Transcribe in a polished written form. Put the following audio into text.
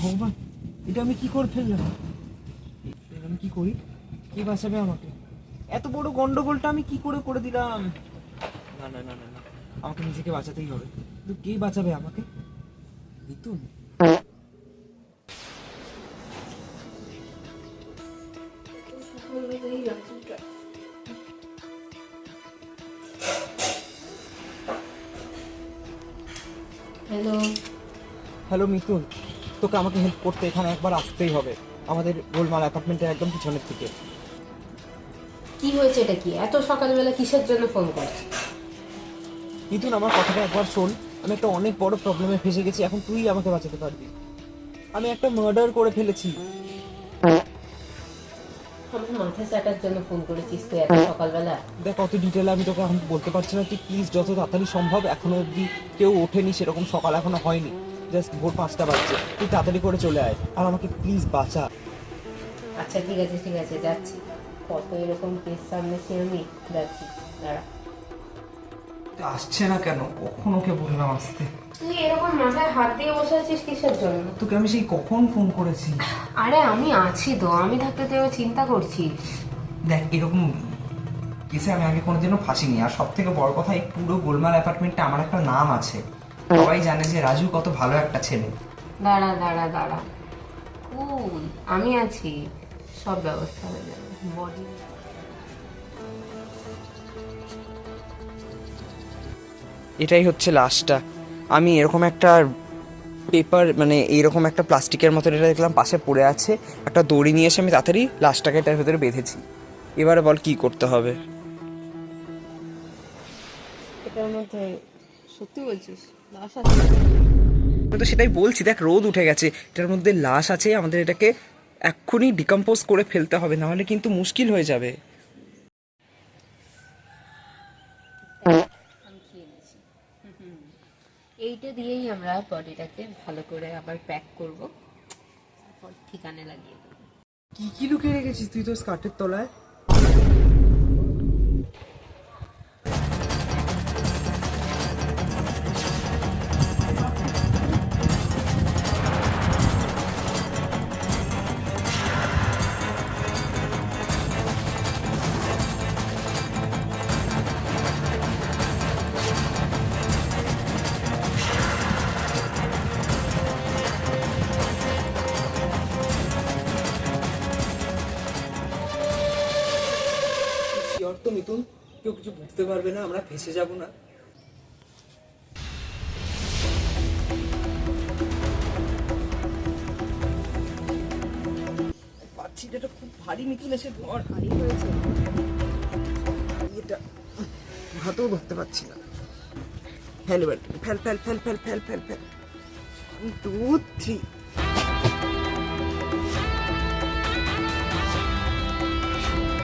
ভগবান, এটা আমি কি করে ফেললাম? আমি কি করি? কে বাঁচাবে আমাকে? এত বড় গন্ডগোলটা আমি কি করে করে দিলাম? না না না না না, আমাকে নিজেকে বাঁচাতেই হবে। কিন্তু কে বাঁচাবে আমাকে? মিতুন? হ্যালো। হ্যালো মিতুন, তোকে আমাকে হেল্প করতে এখানে একবার আসতেই হবে। আমাদের গোলমাল অ্যাপার্টমেন্টের একদম পিছনের দিকে। কি হয়েছে? এটা কি এত সকালবেলা কিসের জন্য ফোন করছিস? মিতুন, আমার কথাটা একবার শোন। আমি একটা অনেক বড় প্রবলেমে ফেসে গেছি, এখন তুই আমাকে বাঁচাতে পারবি। আমি একটা মার্ডার করে ফেলেছি। আমার মাথা চাটার জন্য ফোন করেছিস তুই এত সকালবেলা? দেখ, অত ডিটেলে আমি তোকে এখন বলতে পারছি না। তুই প্লিজ যত তাড়াতাড়ি সম্ভব, এখনো অবধি কেউ ওঠেনি, সেরকম সকাল এখনো হয়নি, জাস্ট ভোর 5টা বাজছে, তুই তাড়াতাড়ি করে চলে আয় আর আমাকে প্লিজ বাঁচা। আচ্ছা ঠিক আছে ঠিক আছে, যাচ্ছি। কত এরকম কেস সামনেছি আমি, যাচ্ছি, দাঁড়া। আসছে না কেন? কখন ওকে বললাম আসতে? তুই এরকম মাথায় হাত দিয়ে বসে আছিস কিসের জন্য? তোকে আমি সেই কখন ফোন করেছি। আরে আমি আছি তো, আমি থাকতে তুই চিন্তা করছিস? দেখ, এরকম কেসে আমি আগে কোনোদিনও ফাঁসিনি। আর সব থেকে বড় কথা, এই পুরো গোলমাল অ্যাপার্টমেন্টে আমার একটা নাম আছে। সবাই জানে যে রাজু কত ভালো একটা ছেলে। দাঁড়া দাঁড়া দাঁড়া, কুল, আমি আছি, সব ব্যবস্থা হয়ে যাবে। বডি এটাই হচ্ছে লাস্টটা। আমি এরকম একটা পেপার, মানে এইরকম একটা প্লাস্টিকের মতো এটা দেখলাম পাশে পড়ে আছে, একটা দড়ি নিয়ে এসে আমি তাড়াতাড়ি লাশটাকে এটার ভেতরে বেঁধেছি। এবারে বল কি করতে হবে? এটার মধ্যে সত্যি বলছিস লাশ আছে? আমি তো সেটাই বলছি, দেখ রোদ উঠে গেছে, এটার মধ্যে লাশ আছে। আমাদের এটাকে এক্ষুনি ডিকম্পোজ করে ফেলতে হবে, নাহলে কিন্তু মুশকিল হয়ে যাবে। আমি খেয়ে নিয়েছি। এইটা দিয়েই আমরা বডিটাকে ভালো করে আবার প্যাক করব, তারপর ঠিকানে লাগিয়ে দেবো। কি কি লুকিয়ে রেখেছিস তুই তোর স্কার্টের তলায়? শিওর তো মিতুন? কেউ কিছু বুঝতে পারবে না? আমরা ফেসে যাব না? পাচ্ছি, এটা খুব ভারী মিতুন, এসে ধর। ভারী হয়েছে। এটা হাতেও ধরতে পারছি না। Fail fail fail fail fail fail fail fail. 1 2 3